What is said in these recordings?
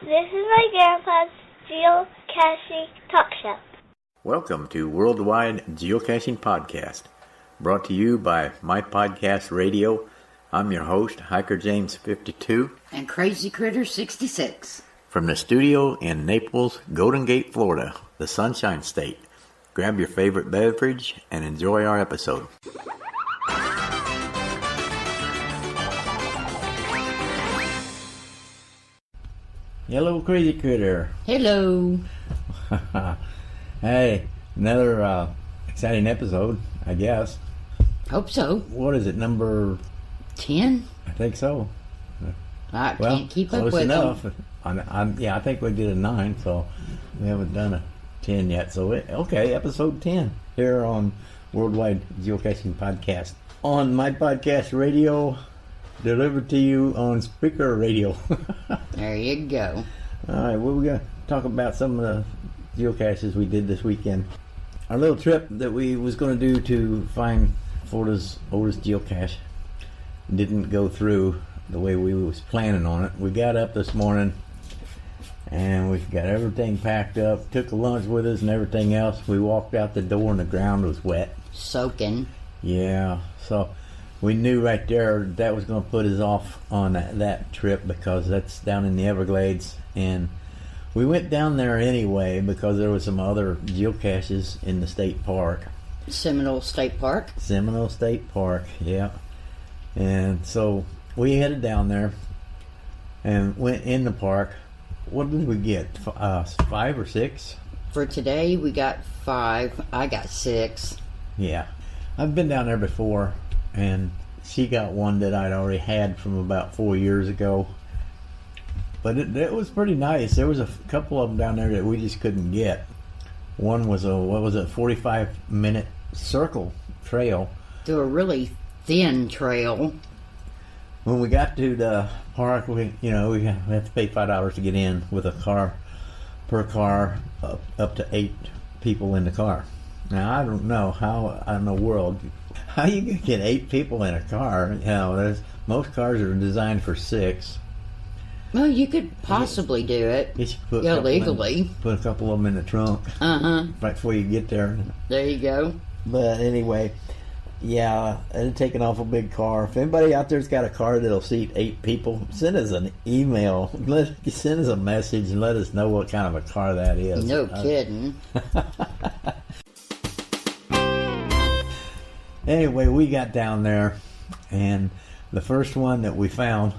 This is my grandpa's geocaching talk show. Welcome to Worldwide Geocaching Podcast, brought to you by My Podcast Radio. I'm your host, HikerJames52. And CrazyCritter66. From the studio in Naples, Golden Gate, Florida, the Sunshine State. Grab your favorite beverage and enjoy our episode. Hello, Crazy Critter. Hello. Hey, another exciting episode, I guess. Hope so. What is it, number 10? I think so. I can't keep up with enough. them. I think we did a 9, so we haven't done a 10 yet. So, okay, episode 10 here on Worldwide Geocaching Podcast. On My Podcast Radio, delivered to you on Speaker Radio. There you go. All right, well, we're going to talk about some of the geocaches we did this weekend. Our little trip that we was going to do to find Florida's oldest geocache didn't go through the way we was planning on it. We got up this morning and we got everything packed up, took a lunch with us and everything else. We walked out the door and the ground was wet. Soaking. Yeah, so we knew right there that was going to put us off on that trip because that's down in the Everglades. And we went down there anyway because there were some other geocaches in the state park. Seminole State Park. Seminole State Park, yeah. And so we headed down there and went in the park. What did we get? 5 or 6? For today, we got 5. I got 6. Yeah. I've been down there before, and she got one that I'd already had from about 4 years ago. But it was pretty nice. There was a couple of them down there that we just couldn't get. One was a 45-minute circle trail. Through a really thin trail. When we got to the park, we have to pay $5 to get in with a car, per car, up to 8 people in the car. Now, I don't know how in the world, how you can get 8 people in a car. Most cars are designed for 6. Well, you could possibly do it illegally. Put a couple of them in the trunk right before you get there. There you go. But anyway, yeah, it'd take an awful big car. If anybody out there's got a car that'll seat 8 people, send us an email. Send us a message and let us know what kind of a car that is. No kidding. Anyway, we got down there, and the first one that we found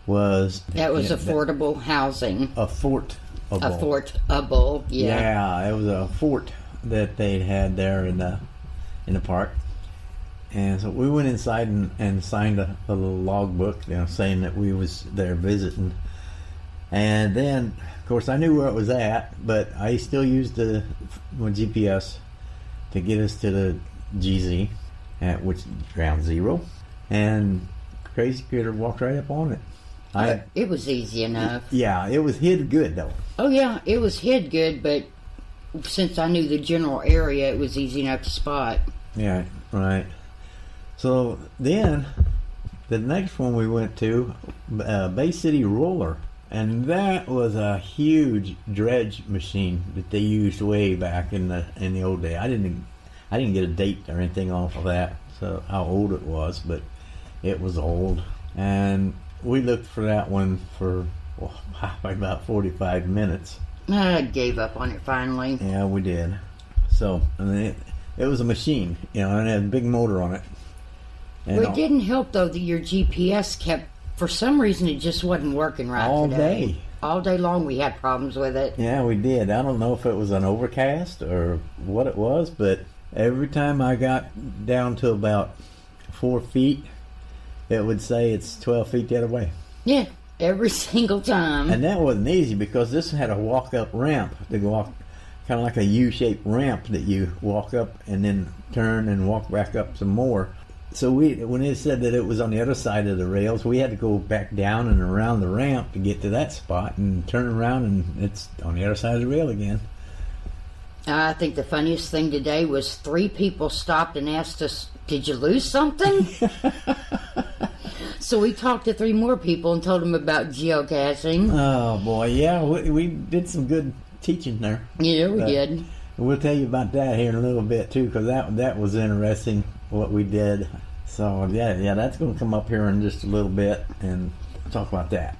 was... That was affordable housing. Affordable, yeah. Yeah, it was a fort that they had there in the park. And so we went inside and signed a little logbook, saying that we was there visiting. And then, of course, I knew where it was at, but I still used my GPS to get us to the GZ, at which ground 0. And Crazy Critter walked right up on it. It was easy enough. Yeah, it was hid good, though. Oh, yeah, it was hid good, but since I knew the general area, it was easy enough to spot. Yeah, right. So then, the next one we went to, Bay City Roller, and that was a huge dredge machine that they used way back in the old day. I didn't get a date or anything off of that, so how old it was, but it was old. And we looked for that one for about 45 minutes. I gave up on it finally. Yeah, we did. So, it was a machine, and it had a big motor on it. And it didn't help, though, that your GPS kept, for some reason, it just wasn't working right all today. Day. All day long we had problems with it. Yeah, we did. I don't know if it was an overcast or what it was, but every time I got down to about 4 feet, it would say it's 12 feet the other way. Yeah, every single time. And that wasn't easy because this had a walk-up ramp to go off, kind of like a U-shaped ramp that you walk up and then turn and walk back up some more. So when it said that it was on the other side of the rails, we had to go back down and around the ramp to get to that spot and turn around, and it's on the other side of the rail again. I think the funniest thing today was 3 people stopped and asked us, "Did you lose something?" So we talked to 3 more people and told them about geocaching. Oh boy, yeah, we did some good teaching there. Yeah, we did. We'll tell you about that here in a little bit too, because that was interesting what we did. So yeah, that's going to come up here in just a little bit and talk about that.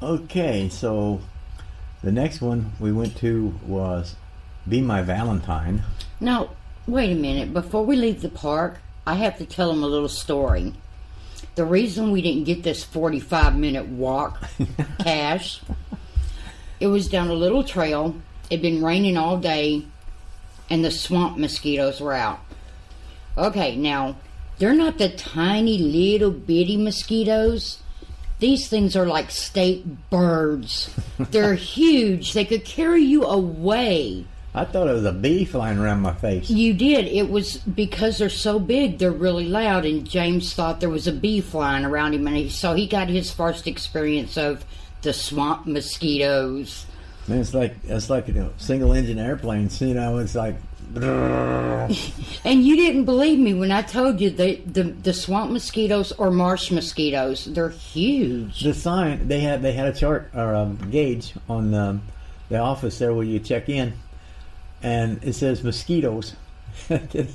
Okay, so the next one we went to was Be My Valentine. Now, wait a minute. Before we leave the park, I have to tell them a little story. The reason we didn't get this 45-minute walk cache, it was down a little trail. It'd been raining all day, and the swamp mosquitoes were out. Okay, now, they're not the tiny little bitty mosquitoes. These things are like state birds. They're huge. They could carry you away. I thought it was a bee flying around my face. You did. It was because they're so big, they're really loud, and James thought there was a bee flying around him, and so he got his first experience of the swamp mosquitoes. Man, it's like single engine airplanes. It's like. And you didn't believe me when I told you the swamp mosquitoes or marsh mosquitoes. They're huge. The sign they had a chart or a gauge on the office there where you check in, and it says mosquitoes. They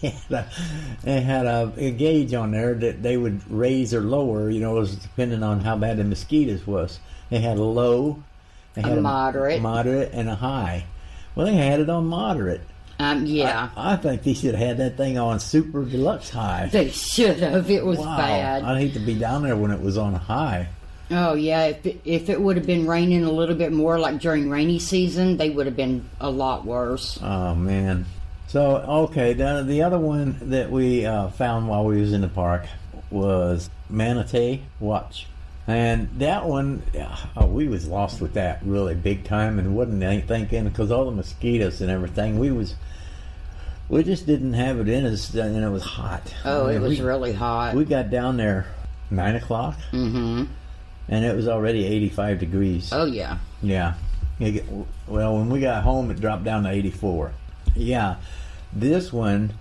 had a gauge on there that they would raise or lower. It was depending on how bad the mosquitoes was. They had a low, they had a moderate, and a high. Well, they had it on moderate. Yeah. I think they should have had that thing on super deluxe high. They should have. It was bad. I'd hate to be down there when it was on high. Oh, yeah. If it would have been raining a little bit more, like during rainy season, they would have been a lot worse. Oh, man. So, okay, the other one that we found while we was in the park was Manatee Watch. And that one, we was lost with that really big time and wasn't thinking, because all the mosquitoes and everything, we just didn't have it in us, and it was hot. Oh, it was really hot. We got down there 9 o'clock, mm-hmm. and it was already 85 degrees. Oh, yeah. Yeah. Well, when we got home, it dropped down to 84. Yeah. This one,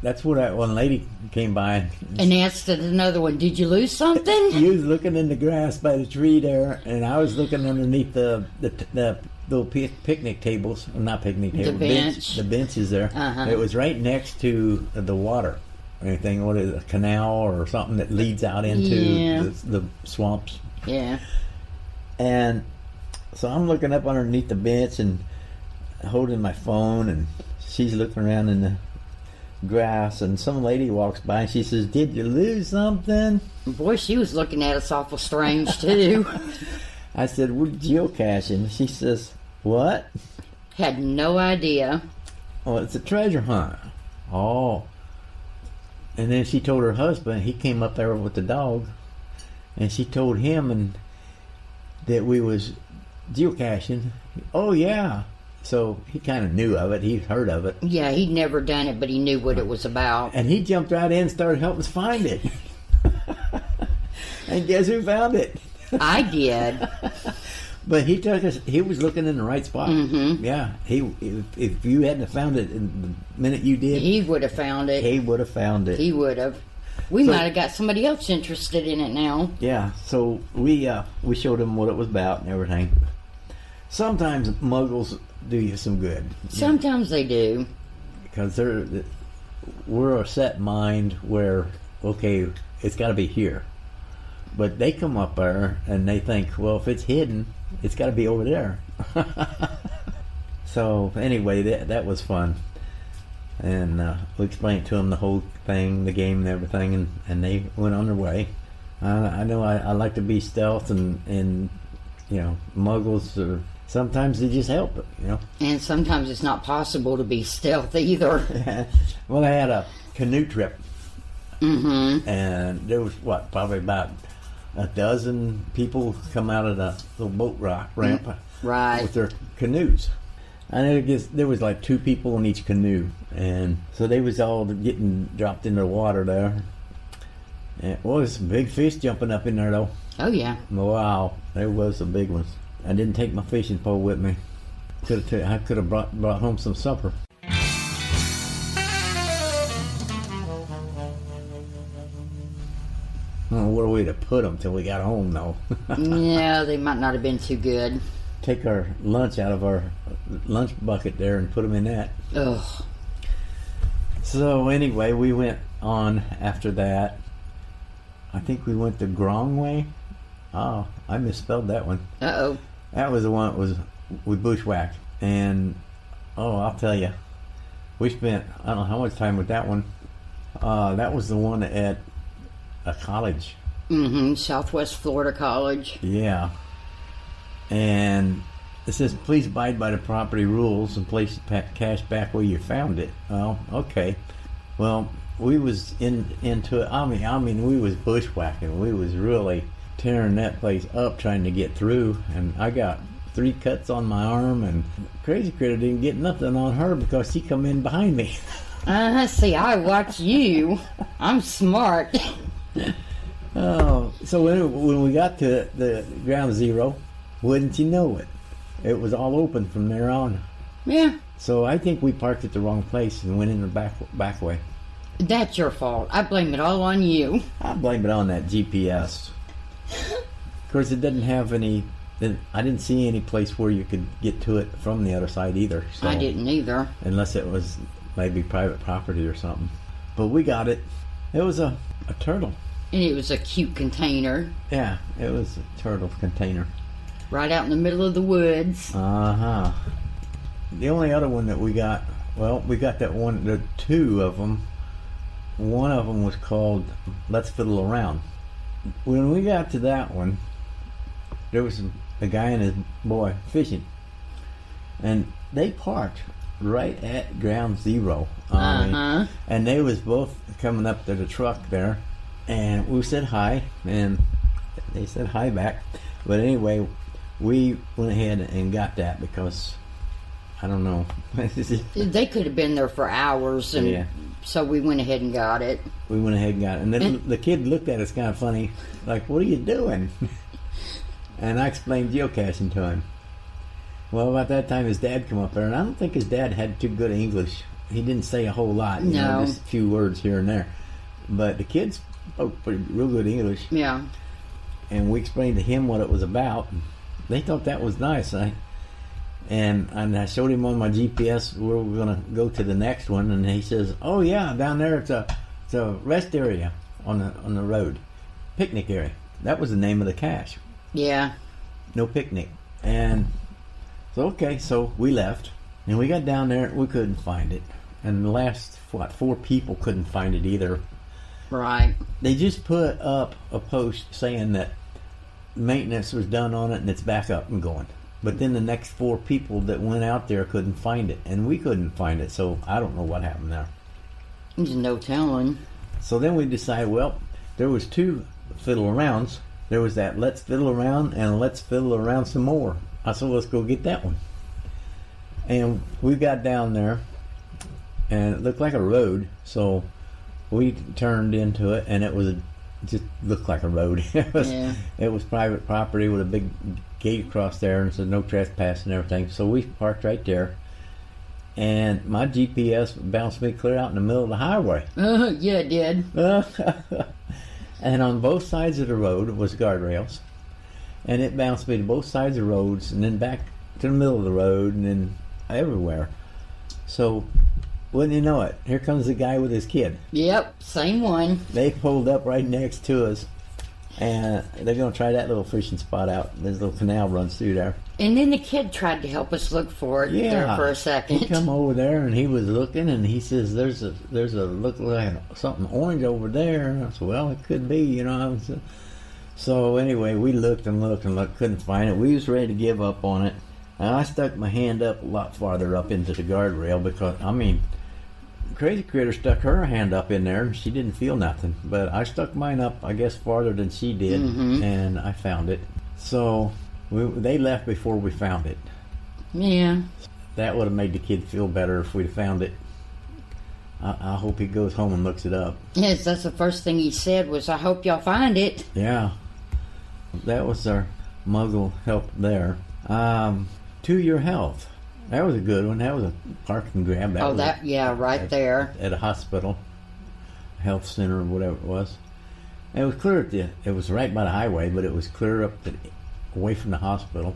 that's what one lady came by and asked another one, did you lose something? You was looking in the grass by the tree there, and I was looking underneath the little picnic tables. Well, not picnic tables. The benches there. Uh-huh. It was right next to the water. Anything, what is it, a canal or something that leads out into the swamps. Yeah. And so I'm looking up underneath the bench and holding my phone, and she's looking around in the grass, and some lady walks by and she says, did you lose something? Boy, she was looking at us awful strange too. I said, we're geocaching. She says, what? Had no idea. Oh, it's a treasure hunt. Oh. And then she told her husband, he came up there with the dog, and she told him that we was geocaching. Oh yeah. So he kind of knew of it. He'd heard of it. Yeah, he'd never done it, but he knew what it was about. And he jumped right in and started helping us find it. And guess who found it? I did. But he took us. He was looking in the right spot. Mm-hmm. Yeah. If you hadn't found it in the minute you did, he would have found it. He would have found it. He would have. We might have got somebody else interested in it now. Yeah. So we showed him what it was about and everything. Sometimes muggles do you some good. Sometimes they do. Because we're a set mind where, okay, it's got to be here. But they come up there and they think, well, if it's hidden, it's got to be over there. So anyway, that was fun. And we explained to them the whole thing, the game and everything, and they went on their way. I know I like to be stealth, and muggles are... Sometimes they just help it, And sometimes it's not possible to be stealth either. Well, I had a canoe trip. Mm-hmm. And there was, probably about a dozen people come out of the little boat ramp right. with their canoes. And there was like 2 people in each canoe. And so they was all getting dropped in the water there. And, there's some big fish jumping up in there, though. Oh, yeah. Wow, there was some big ones. I didn't take my fishing pole with me. I could have brought home some supper. know where we'd have put them till we got home, though. Yeah, they might not have been too good. Take our lunch out of our lunch bucket there and put them in that. Ugh. So anyway, we went on after that. I think we went the wrong way. Oh, I misspelled that one. Uh-oh. That was the one that was we bushwhacked. And, oh, I'll tell you, we spent, I don't know how much time with that one. That was the one at a college. Mm-hmm. Southwest Florida College. Yeah. And it says, please abide by the property rules and place the cash back where you found it. Oh, okay. Well, we was into it. I mean, we was bushwhacking. We was really tearing that place up trying to get through. And I got 3 cuts on my arm, and Crazy Critter didn't get nothing on her because she come in behind me. See, I watch you. I'm smart. Oh, so when we got to the ground zero, wouldn't you know it? It was all open from there on. Yeah. So I think we parked at the wrong place and went in the back way. That's your fault. I blame it all on you. I blame it on that GPS. Of course, it didn't have any. I didn't see any place where you could get to it from the other side either. So, I didn't either. unless it was maybe private property or something. But we got it. It was a turtle. And it was a cute container. Yeah, it was a turtle container. Right out in the middle of the woods. Uh-huh. The only other one that we got, well, we got that one, the 2 of them. One of them was called Let's Fiddle Around. When we got to that one, there was a guy and his boy fishing. And they parked right at ground zero. And they was both coming up to the truck there. And we said hi, and they said hi back. But anyway, we went ahead and got that because, I don't know. They could have been there for hours, and Yeah. so we went ahead and got it. We went ahead and got it. And then the kid looked at us kind of funny, like, what are you doing? And I explained geocaching to him. Well, about that time, his dad come up there, and I don't think his dad had too good English. He didn't say a whole lot, you know, just a few words here and there. But the kids spoke real good English. Yeah. And we explained to him what it was about. They thought that was nice. And I showed him on my GPS where we're going to go to the next one, and he says, "Oh yeah, down there it's a rest area on the road, picnic area." That was the name of the cache. Yeah. No picnic. And so okay, so we left, and we got down there. We couldn't find it, and the last 4 people couldn't find it either. Right. They just put up a post saying that maintenance was done on it and it's back up and going. But then the next 4 people that went out there couldn't find it, and we couldn't find it, so I don't know what happened there. There's no telling. So then we decided, well, there was 2 fiddle arounds. There was that Let's Fiddle Around and Let's Fiddle Around Some More. I said, let's go get that one. And we got down there, and it looked like a road, so we turned into it, and it just looked like a road. It was private property with a big gate across there, and said no trespassing and everything. So we parked right there, and my GPS bounced me clear out in the middle of the highway. Yeah, it did. And on both sides of the road was guardrails, and it bounced me to both sides of the roads, and then back to the middle of the road, and then everywhere. So wouldn't you know it, here comes the guy with his kid. Yep, same one. They pulled up right next to us, and they're going to try that little fishing spot out. This little canal runs through there. And then the kid tried to help us look for it there for a second. He come over there, and he was looking, and he says, there's a look like something orange over there. And I said, well, it could be, you know. So anyway, we looked and looked and looked, couldn't find it. We was ready to give up on it. And I stuck my hand up a lot farther up into the guardrail because, I mean, Crazy Critter stuck her hand up in there and she didn't feel nothing. But I stuck mine up, I guess, farther than she did, and I found it. So they left before we found it. Yeah. That would have made the kid feel better if we'd found it. I hope he goes home and looks it up. Yes, that's the first thing he said was, I hope y'all find it. Yeah. That was our muggle help there. To Your Health. That was a good one. That was a park and grab. Right there. At a hospital, health center, or whatever it was. And it was clear it was right by the highway, but it was clear away from the hospital.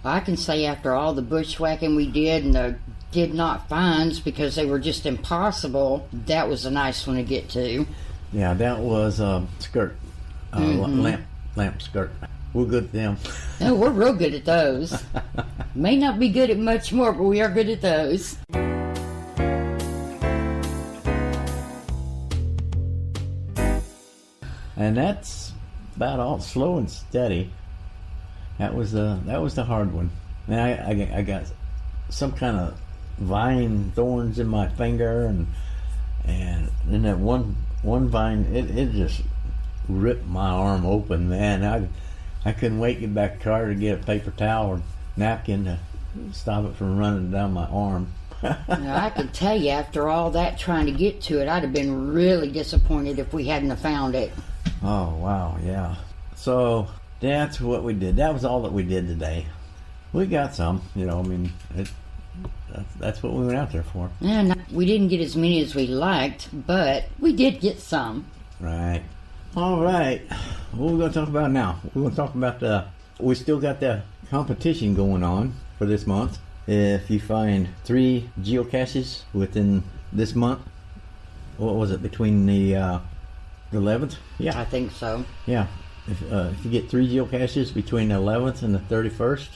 I can say after all the bushwhacking we did and the did not finds because they were just impossible, that was a nice one to get to. Yeah, that was skirt, lamp skirt. We're good at them. Oh, we're real good at those. May not be good at much more, but we are good at those. And that's about all. Slow and steady. That was the hard one. And I got some kind of vine thorns in my finger, and in that one vine, it just ripped my arm open, man. I couldn't wait to get back to the car to get a paper towel or napkin to stop it from running down my arm. Now, I can tell you, after all that trying to get to it, I'd have been really disappointed if we hadn't have found it. Oh, wow, yeah. So that's what we did. That was all that we did today. We got some, that's what we went out there for. And we didn't get as many as we liked, but we did get some. Right. All right. What are we going to talk about now? We're going to talk about we still got the competition going on for this month. If you find 3 geocaches within this month, what was it, between the 11th? Yeah. I think so. Yeah. If you get 3 geocaches between the 11th and the 31st,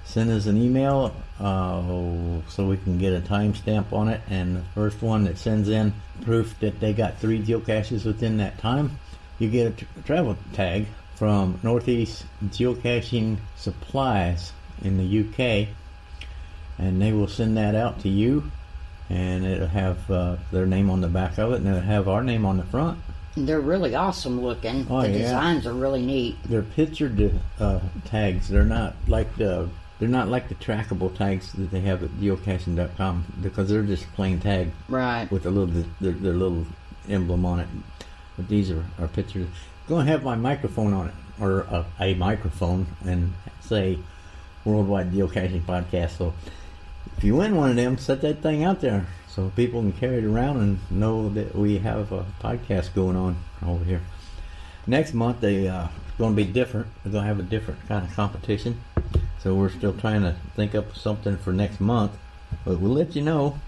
send us an email so we can get a timestamp on it. And the first one that sends in proof that they got 3 geocaches within that time, you get a travel tag from Northeast Geocaching Supplies in the UK, and they will send that out to you, and it'll have their name on the back of it, and it'll have our name on the front. They're really awesome looking. Oh, the yeah. designs are really neat. They're pictured tags. They're not like the trackable tags that they have at geocaching.com, because they're just plain tag, right, with their little emblem on it. But these are pictures. Go and have my microphone on it, or a microphone, and say Worldwide Geocaching Podcast. So if you win one of them, set that thing out there so people can carry it around and know that we have a podcast going on over here. Next month, they're going to be different. They're going to have a different kind of competition. So we're still trying to think up something for next month. But we'll let you know,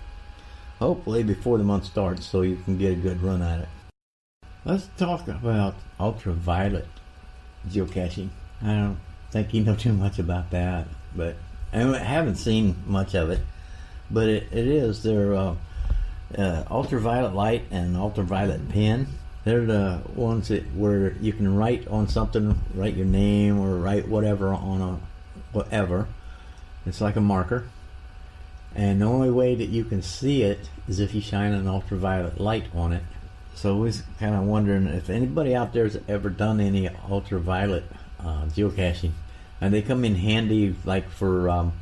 hopefully before the month starts, so you can get a good run at it. Let's talk about ultraviolet geocaching. I don't think you know too much about that, but I haven't seen much of it. But it is their ultraviolet light and ultraviolet pen. They're the ones where you can write on something, write your name or write whatever on whatever. It's like a marker. And the only way that you can see it is if you shine an ultraviolet light on it. So I was kind of wondering if anybody out there has ever done any ultraviolet geocaching. And they come in handy like for a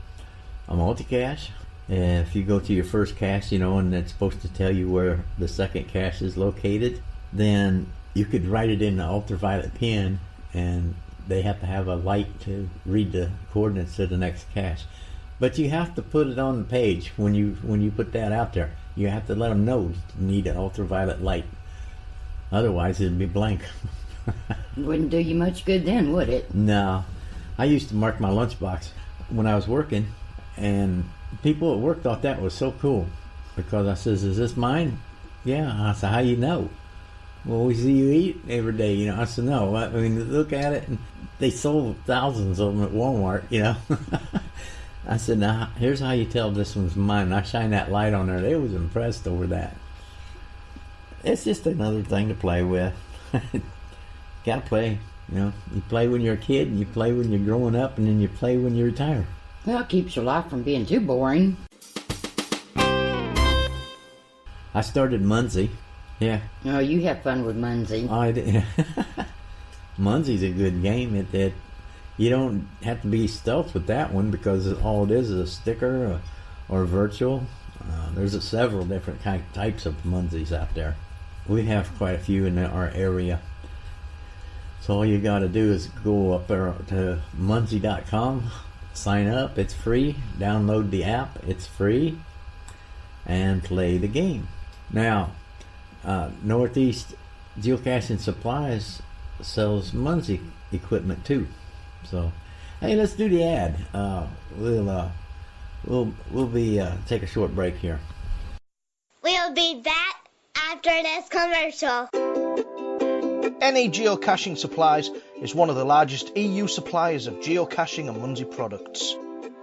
multi-cache. If you go to your first cache, and it's supposed to tell you where the second cache is located, then you could write it in the ultraviolet pen, and they have to have a light to read the coordinates to the next cache. But you have to put it on the page when you put that out there. You have to let them know you need an ultraviolet light. Otherwise, it'd be blank. Wouldn't do you much good then, would it? No. I used to mark my lunchbox when I was working, and people at work thought that was so cool, because I says, "Is this mine?" "Yeah." I said, "How you know?" "Well, we see you eat every day." I said, "No, I mean, look at it." And they sold thousands of them at Walmart, I said, "Now, here's how you tell this one's mine." And I shined that light on there. They was impressed over that. It's just another thing to play with. Gotta play, You play when you're a kid, and you play when you're growing up, and then you play when you retire. Well, it keeps your life from being too boring. I started Munzie. Yeah. Oh, you have fun with Munzie. I did. Munzie's a good game. You don't have to be stealth with that one, because all it is a sticker or virtual. There's several different types of Munzies out there. We have quite a few in our area. So all you got to do is go up there to Munzie.com, sign up. It's free. Download the app. It's free. And play the game. Now, Northeast Geocaching Supplies sells Muncie equipment too. So, hey, let's do the ad. We'll be take a short break here. We'll be back after this commercial. E Geocaching Supplies is one of the largest EU suppliers of geocaching and Muncie products.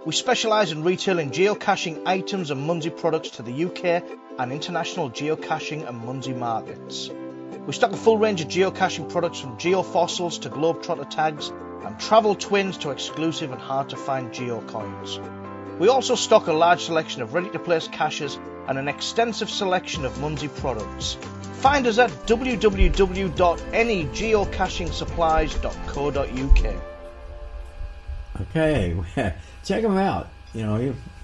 We specialise in retailing geocaching items and Muncie products to the UK and international geocaching and Muncie markets. We stock a full range of geocaching products from geofossils to globetrotter tags and travel twins to exclusive and hard to find geocoins. We also stock a large selection of ready to place caches and an extensive selection of Muncie products. Find us at www.anygeocachingsupplies.co.uk. Okay, check them out.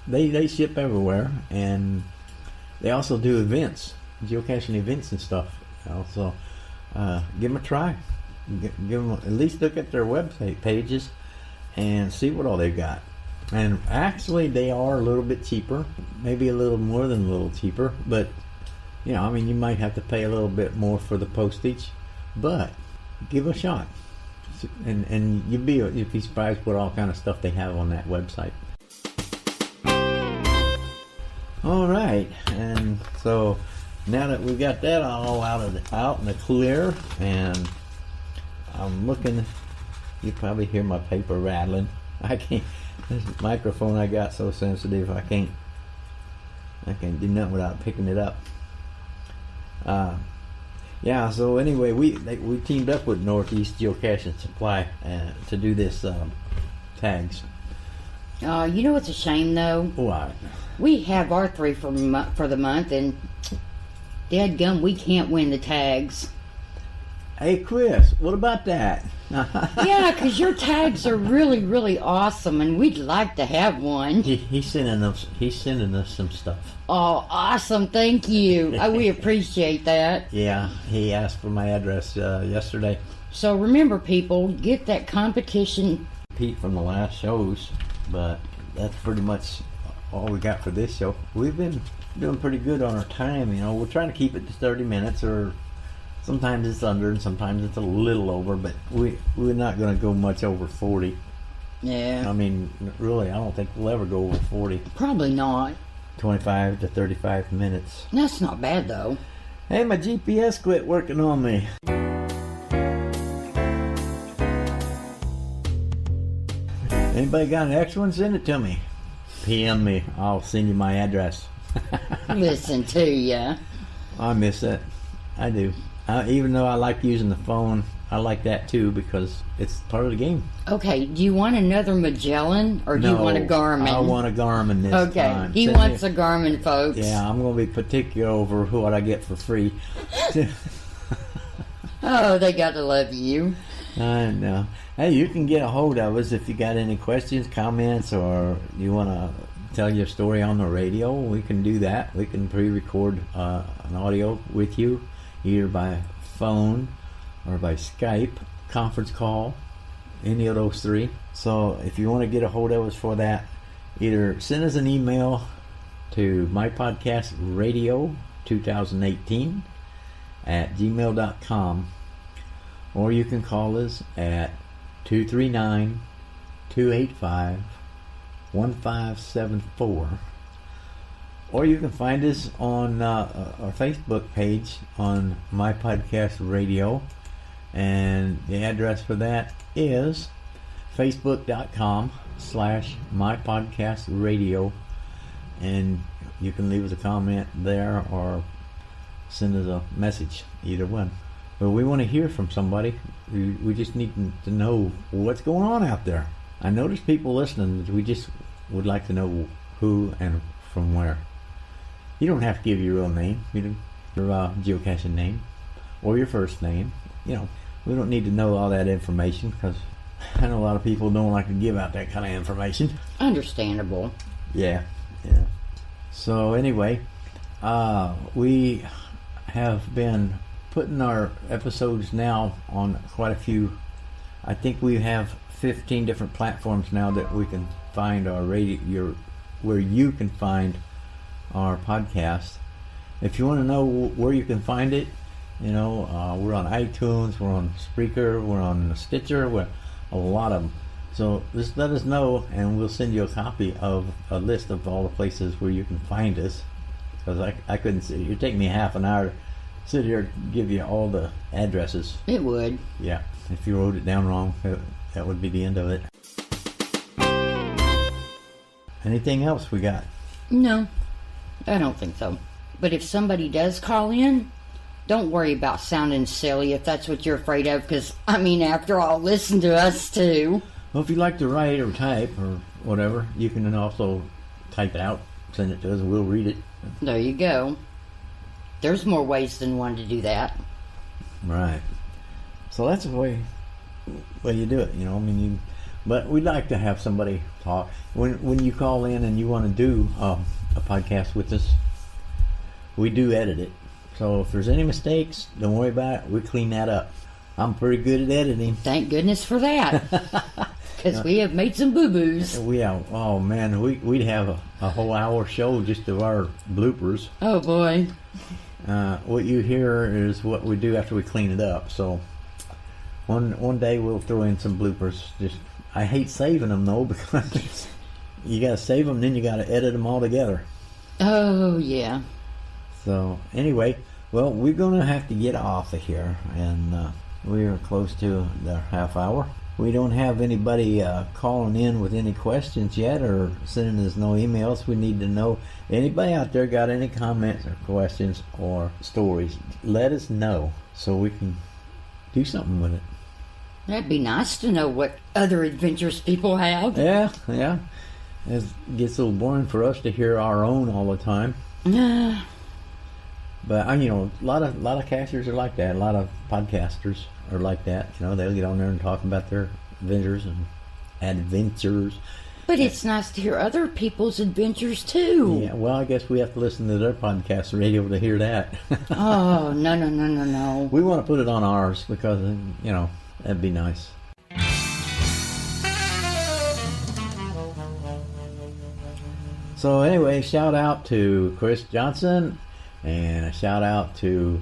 They ship everywhere, and they also do events, geocaching events and stuff. So give them a try. Give them at least look at their website pages and see what all they've got. And actually, they are a little bit cheaper, maybe a little more than a little cheaper, but you might have to pay a little bit more for the postage, but give it a shot. And you'd be surprised what all kind of stuff they have on that website. All right, and so now that we got that all out in the clear, and I'm looking, you probably hear my paper rattling. I can't. This microphone I got so sensitive, I can't do nothing without picking it up. So anyway, we teamed up with Northeast Geocaching Supply to do this tags. You know what's a shame though? What? We have our 3 for the month, and dadgum, we can't win the tags. Hey Chris, what about that? Yeah, because your tags are really, really awesome, and we'd like to have one. He's sending us some stuff. Oh, awesome! Thank you. We appreciate that. Yeah, he asked for my address yesterday. So remember, people, get that competition. Pete from the last shows, but that's pretty much all we got for this show. We've been doing pretty good on our time. We're trying to keep it to 30 minutes, or sometimes it's under and sometimes it's a little over, but we're not going to go much over 40. Yeah. Really, I don't think we'll ever go over 40. Probably not. 25 to 35 minutes. That's not bad, though. Hey, my GPS quit working on me. Anybody got an extra one? Send it to me. PM me. I'll send you my address. Listen to ya. I miss that. I do. Even though I like using the phone, I like that too because it's part of the game. Okay, do you want another Magellan or do you want a Garmin? I want a Garmin this time. Okay, he wants a Garmin, folks. Yeah, I'm going to be particular over what I get for free. Oh, they got to love you. I know. Hey, you can get a hold of us if you got any questions, comments, or you want to tell your story on the radio. We can do that. We can pre-record an audio with you, either by phone or by Skype, conference call, any of those 3. So if you want to get a hold of us for that, either send us an email to mypodcastradio2018@gmail.com, or you can call us at 239-285-1574, or you can find us on our Facebook page on My Podcast Radio, and the address for that is facebook.com/mypodcastradio, and you can leave us a comment there or send us a message, either one. But we want to hear from somebody. We just need to know what's going on out there. I know there's people listening. We just would like to know who and from where. You don't have to give your real name, your geocaching name, or your first name. We don't need to know all that information because I know a lot of people don't like to give out that kind of information. Understandable. Yeah. So anyway, we have been putting our episodes now on quite a few. I think we have 15 different platforms now that we can find our radio, where you can find our podcast. If you want to know where you can find it, You know, we're on iTunes, we're on Spreaker, we're on Stitcher, we're a lot of them. So just let us know, and we'll send you a copy of a list of all the places where you can find us. Because I couldn't sit. It'd take me half an hour to sit here and give you all the addresses. It would. Yeah, if you wrote it down wrong, that would be the end of it. Anything else we got? No, I don't think so. But if somebody does call in, don't worry about sounding silly if that's what you're afraid of, because, I mean, after all, listen to us too. Well, if you like to write or type or whatever, you can also type it out, send it to us, and we'll read it. There you go. There's more ways than one to do that. Right. So that's the way you do it, you know. I mean, but we'd like to have somebody talk. When you call in and you want to do a podcast with us, we do edit it. So if there's any mistakes, don't worry about it. We clean that up. I'm pretty good at editing. Thank goodness for that. Because we have made some boo-boos. Oh man, we'd have a whole hour show just of our bloopers. Oh boy. What you hear is what we do after we clean it up. So one day we'll throw in some bloopers. I hate saving them though, because you gotta save them, then you gotta edit them all together. Oh yeah. So anyway, well, we're gonna have to get off of here, and we are close to the half hour. We don't have anybody calling in with any questions yet, or sending us no emails. We need to know, anybody out there got any comments or questions or stories, let us know so we can do something with it. That'd be nice to know what other adventures people have. Yeah. It gets a little boring for us to hear our own all the time. But you know, a lot of casters are like that. A lot of podcasters are like that. You know, they'll get on there and talk about their adventures. But it's nice to hear other people's adventures too. Yeah, well, I guess we have to listen to their podcast radio to hear that. Oh, no. We want to put it on ours because, you know, that'd be nice. So anyway, shout out to Chris Johnson, and a shout out to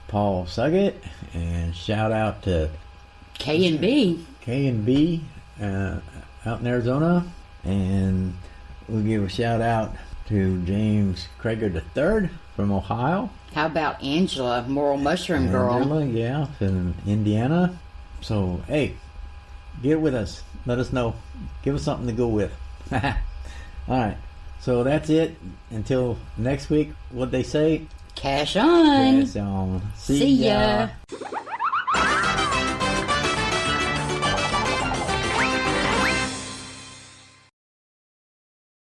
Paul Suggett, and shout out to K&B out in Arizona, and we'll give a shout out to James Krager III from Ohio. How about Angela, Moral Mushroom Girl? Angela, yeah, in Indiana. So hey, get with us. Let us know. Give us something to go with. All right. So that's it. Until next week, what'd they say? Cash on. Cash on. See ya.